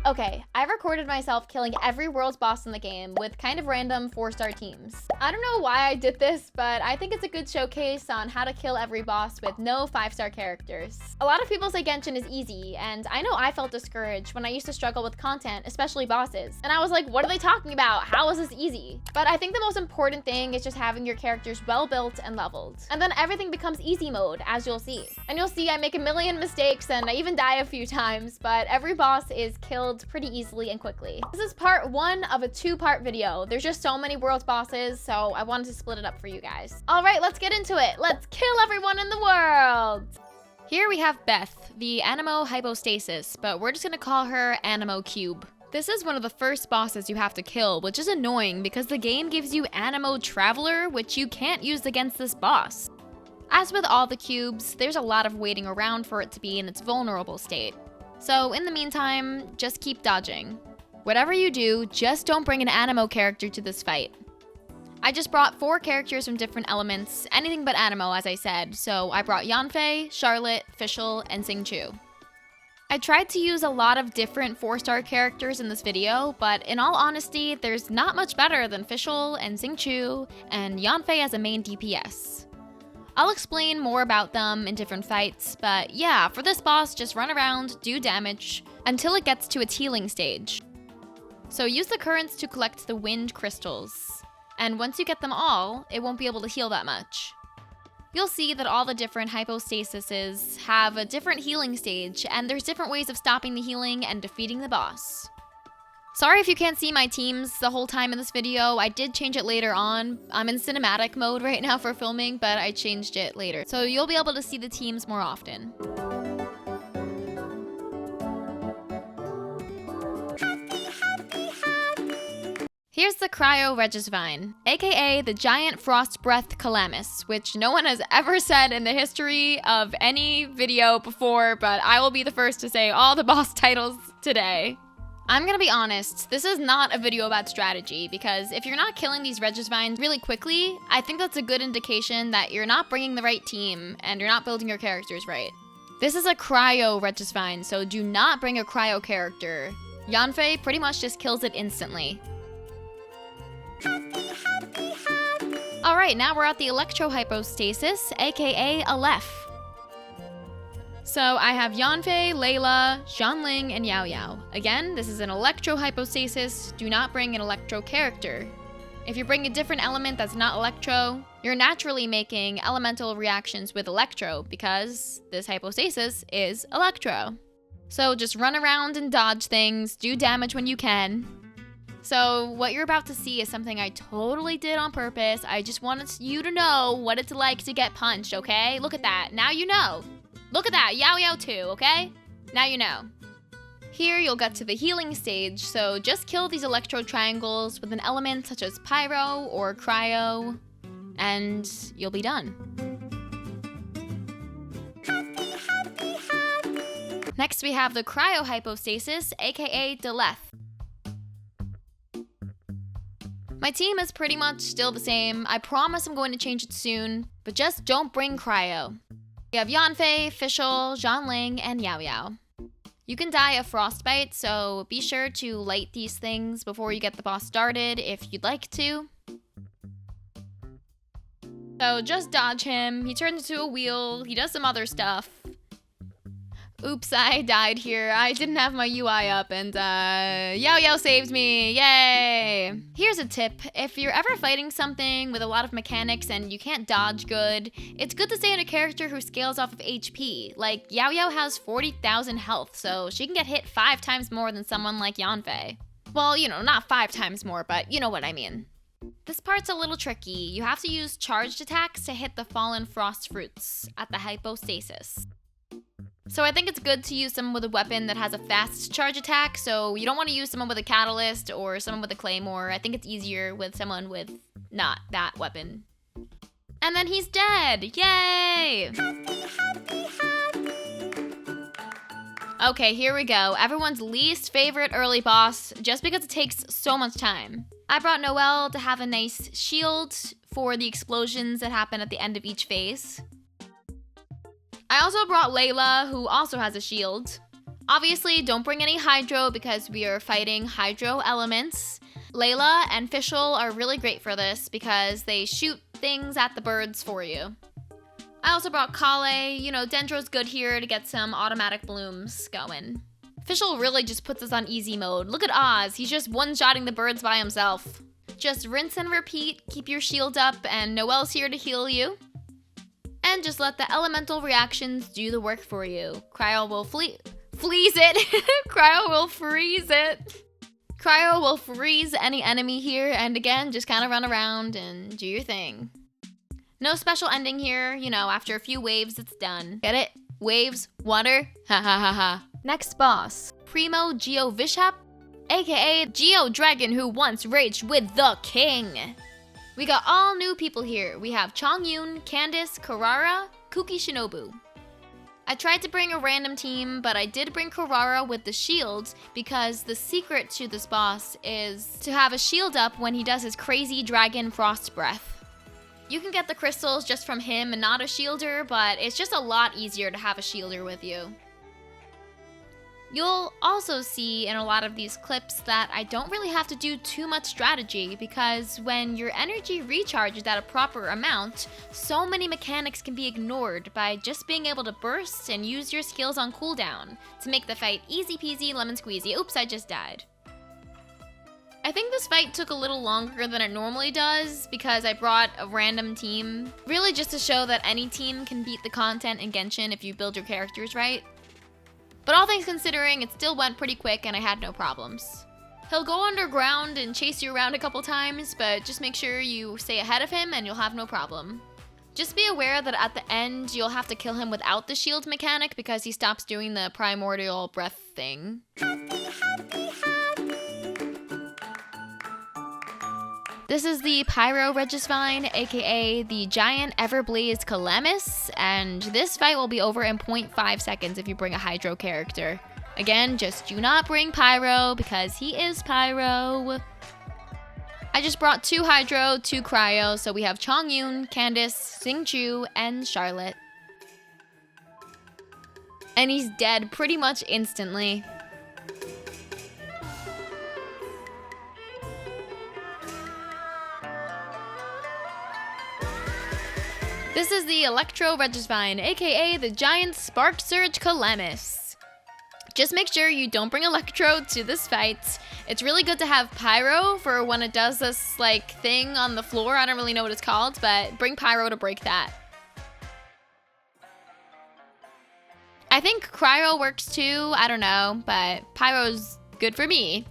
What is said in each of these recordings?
Okay, I recorded myself killing every world's boss in the game with kind of random 4-star teams. I don't know why I did this, but I think it's a good showcase on how to kill every boss with no 5-star characters. A lot of people say Genshin is easy, and I know I felt discouraged when I used to struggle with content, especially bosses. And I was like, what are they talking about? How is this easy? But I think the most important thing is just having your characters well built and leveled. And then everything becomes easy mode, as you'll see. And you'll see I make a million mistakes and I even die a few times, but every boss is killed pretty easily and quickly. This is part 1 of a 2-part video. There's just so many world bosses, so I wanted to split it up for you guys. All right, let's get into it. Let's kill everyone in the world. Here we have Beth, the Animo Hypostasis, but we're just gonna call her Animo Cube. This is one of the first bosses you have to kill, which is annoying because the game gives you Animo Traveler, which you can't use against this boss. As with all the cubes, there's a lot of waiting around for it to be in its vulnerable state. So in the meantime, just keep dodging. Whatever you do, just don't bring an Animo character to this fight. I just brought 4 characters from different elements, anything but Animo as I said, so I brought Yanfei, Charlotte, Fischl, and Xingqiu. I tried to use a lot of different 4-star characters in this video, but in all honesty, there's not much better than Fischl and Xingqiu and Yanfei as a main DPS. I'll explain more about them in different fights, but yeah, for this boss, just run around, do damage, until it gets to its healing stage. So use the currents to collect the wind crystals, and once you get them all, it won't be able to heal that much. You'll see that all the different hypostasises have a different healing stage, and there's different ways of stopping the healing and defeating the boss. Sorry if you can't see my teams the whole time in this video. I did change it later on. I'm in cinematic mode right now for filming, but I changed it later. So you'll be able to see the teams more often. Here's the Cryo Regisvine, aka the Giant Frost Breath Calamus, which no one has ever said in the history of any video before, but I will be the first to say all the boss titles today. I'm gonna be honest, this is not a video about strategy, because if you're not killing these Regisvines really quickly, I think that's a good indication that you're not bringing the right team and you're not building your characters right. This is a Cryo Regisvine, so do not bring a Cryo character. Yanfei pretty much just kills it instantly. Alright, now we're at the Electro Hypostasis, aka Aleph. So I have Yanfei, Layla, Xianling, and Yao Yao. Again, this is an Electro Hypostasis. Do not bring an Electro character. If you bring a different element that's not Electro, you're naturally making elemental reactions with Electro because this Hypostasis is Electro. So just run around and dodge things, do damage when you can. So what you're about to see is something I totally did on purpose. I just wanted you to know what it's like to get punched, okay? Look at that, now you know. Look at that, Yao Yao too, okay? Now you know. Here you'll get to the healing stage, so just kill these electro triangles with an element such as Pyro or Cryo, and you'll be done. Next we have the Cryo Hypostasis, aka Deleth. My team is pretty much still the same. I promise I'm going to change it soon, but just don't bring Cryo. We have Yanfei, Fischl, Xianling, and Yao Yao. You can die of frostbite, so be sure to light these things before you get the boss started if you'd like to. So just dodge him, he turns into a wheel, he does some other stuff. Oops, I died here. I didn't have my UI up and Yao Yao saved me, yay! Here's a tip, if you're ever fighting something with a lot of mechanics and you can't dodge good, it's good to stay on a character who scales off of HP. Like, Yao Yao has 40,000 health, so she can get hit 5 times more than someone like Yanfei. Well, you know, not 5 times more, but you know what I mean. This part's a little tricky. You have to use charged attacks to hit the fallen frost fruits at the hypostasis. So I think it's good to use someone with a weapon that has a fast charge attack, so you don't want to use someone with a catalyst or someone with a claymore. I think it's easier with someone with not that weapon. And then he's dead! Yay! Okay, here we go. Everyone's least favorite early boss, just because it takes so much time. I brought Noelle to have a nice shield for the explosions that happen at the end of each phase. I also brought Layla, who also has a shield. Obviously, don't bring any hydro because we are fighting hydro elements. Layla and Fischl are really great for this because they shoot things at the birds for you. I also brought Kale. You know, Dendro's good here to get some automatic blooms going. Fischl really just puts us on easy mode. Look at Oz, he's just one-shotting the birds by himself. Just rinse and repeat, keep your shield up, and Noelle's here to heal you. And just let the elemental reactions do the work for you. Cryo will freeze it. Cryo will freeze it. Cryo will freeze any enemy here, and again, just kind of run around and do your thing. No special ending here, you know, after a few waves, it's done. Get it? Waves, water, ha ha ha ha. Next boss, Primo Geoh Hypostasis, aka Geoh Dragon who once raged with the king. We got all new people here. We have Chongyun, Candice, Karara, Kuki Shinobu. I tried to bring a random team, but I did bring Karara with the shield because the secret to this boss is to have a shield up when he does his crazy dragon frost breath. You can get the crystals just from him and not a shielder, but it's just a lot easier to have a shielder with you. You'll also see in a lot of these clips that I don't really have to do too much strategy because when your energy recharges at a proper amount, so many mechanics can be ignored by just being able to burst and use your skills on cooldown to make the fight easy peasy lemon squeezy. Oops, I just died. I think this fight took a little longer than it normally does because I brought a random team, really just to show that any team can beat the content in Genshin if you build your characters right. But all things considering, it still went pretty quick and I had no problems. He'll go underground and chase you around a couple times, but just make sure you stay ahead of him and you'll have no problem. Just be aware that at the end, you'll have to kill him without the shield mechanic because he stops doing the primordial breath thing. This is the Cryo Regisvine, aka the giant Everblaze Calamus, and this fight will be over in 0.5 seconds if you bring a Hydro character. Again, just do not bring Pyro because he is Pyro. I just brought 2 Hydro, 2 Cryo, so we have Chongyun, Candice, Xingqiu, and Charlotte. And he's dead pretty much instantly. This is the Electro Regisvine, aka the giant Spark Surge Calamus. Just make sure you don't bring Electro to this fight. It's really good to have Pyro for when it does this like thing on the floor. I don't really know what it's called, but bring Pyro to break that. I think Cryo works too, I don't know, but Pyro's good for me.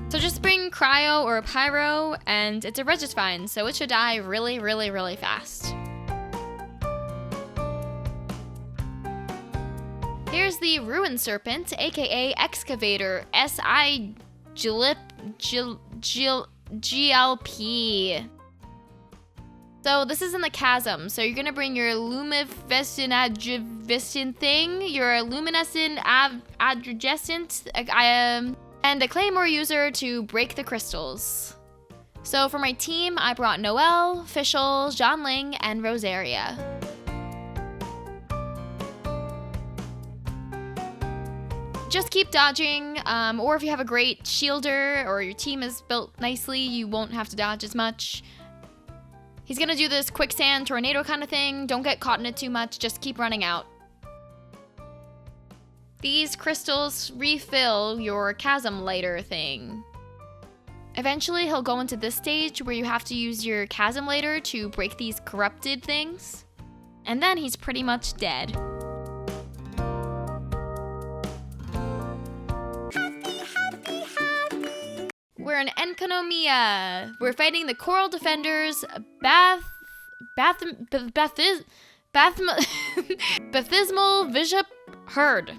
So just bring Cryo or Pyro, and it's a Regisvine, so it should die really, really, really fast. Here's the Ruined Serpent, aka Excavator, GLP. So this is in the chasm, so you're gonna bring your luminescent thing, your luminescent adjacent, and a Claymore user to break the crystals. So for my team, I brought Noelle, Fischl, Zhanling, and Rosaria. Just keep dodging, or if you have a great shielder or your team is built nicely, you won't have to dodge as much. He's gonna do this quicksand tornado kind of thing. Don't get caught in it too much, just keep running out. These crystals refill your chasm lighter thing. Eventually, he'll go into this stage where you have to use your chasm lighter to break these corrupted things. And then he's pretty much dead. We're in Enconomia. We're fighting the Coral Defenders, Baptismal Bishop Herd.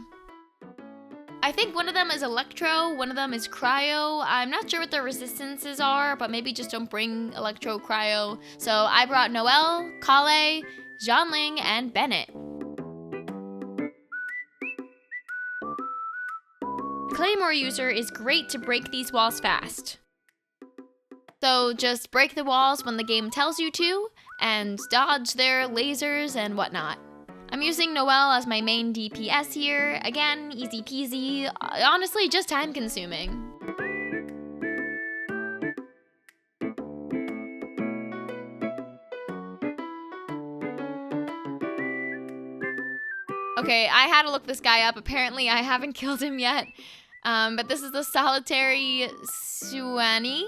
I think one of them is Electro, one of them is Cryo. I'm not sure what their resistances are, but maybe just don't bring Electro Cryo. So I brought Noelle, Kale, Zhanling, and Bennett. Claymore user is great to break these walls fast. So just break the walls when the game tells you to, and dodge their lasers and whatnot. I'm using Noelle as my main DPS here. Again, easy peasy. Honestly, just time consuming. Okay, I had to look this guy up. Apparently, I haven't killed him yet. But this is the solitary Suani.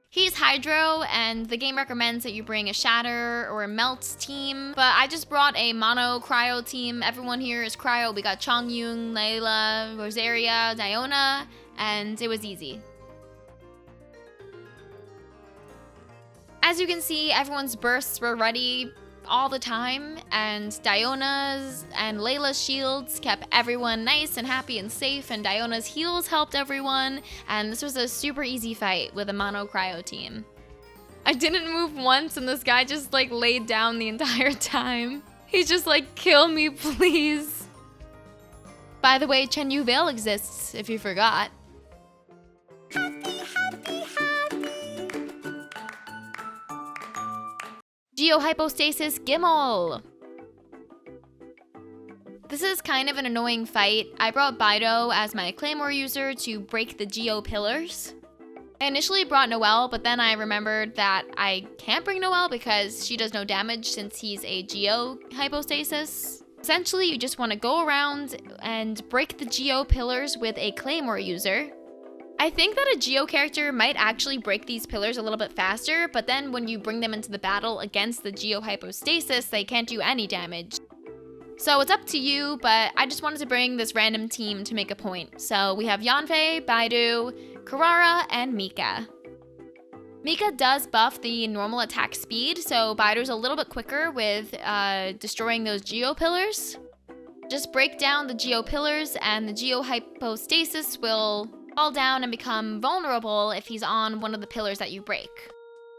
He's Hydro, and the game recommends that you bring a Shatter or a Melt team. But I just brought a mono Cryo team. Everyone here is Cryo. We got Chongyun, Layla, Rosaria, Diona, and it was easy. As you can see, everyone's bursts were ready all the time, and Diona's and Layla's shields kept everyone nice and happy and safe, and Diona's heals helped everyone, and this was a super easy fight with a mono Cryo team. I didn't move once, and this guy just like laid down the entire time. He's just like, kill me please. By the way, Chen Yu Veil exists, if you forgot. Geoh Hypostasis Gimel. This is kind of an annoying fight. I brought Bido as my Claymore user to break the Geoh pillars. I initially brought Noelle, but then I remembered that I can't bring Noelle because she does no damage since he's a Geoh Hypostasis. Essentially, you just want to go around and break the Geoh pillars with a Claymore user. I think that a Geoh character might actually break these pillars a little bit faster, but then when you bring them into the battle against the Geoh Hypostasis, they can't do any damage. So it's up to you, but I just wanted to bring this random team to make a point. So we have Yanfei, Baidu, Karara, and Mika. Mika does buff the normal attack speed, so Baidu's a little bit quicker with destroying those Geoh pillars. Just break down the Geoh pillars and the Geoh Hypostasis will fall down and become vulnerable if he's on one of the pillars that you break.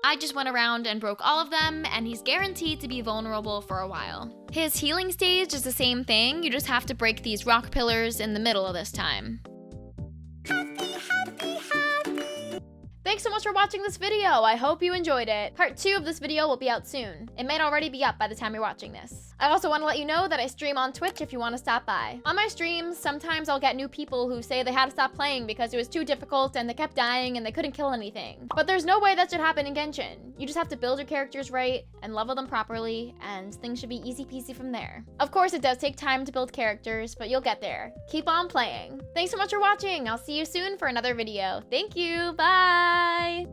I just went around and broke all of them, and he's guaranteed to be vulnerable for a while. His healing stage is the same thing, you just have to break these rock pillars in the middle of this time. Thanks so much for watching this video. I hope you enjoyed it. Part 2 of this video will be out soon. It might already be up by the time you're watching this. I also want to let you know that I stream on Twitch if you want to stop by. On my streams, sometimes I'll get new people who say they had to stop playing because it was too difficult and they kept dying and they couldn't kill anything. But there's no way that should happen in Genshin. You just have to build your characters right and level them properly, and things should be easy peasy from there. Of course, it does take time to build characters, but you'll get there. Keep on playing. Thanks so much for watching. I'll see you soon for another video. Thank you. Bye.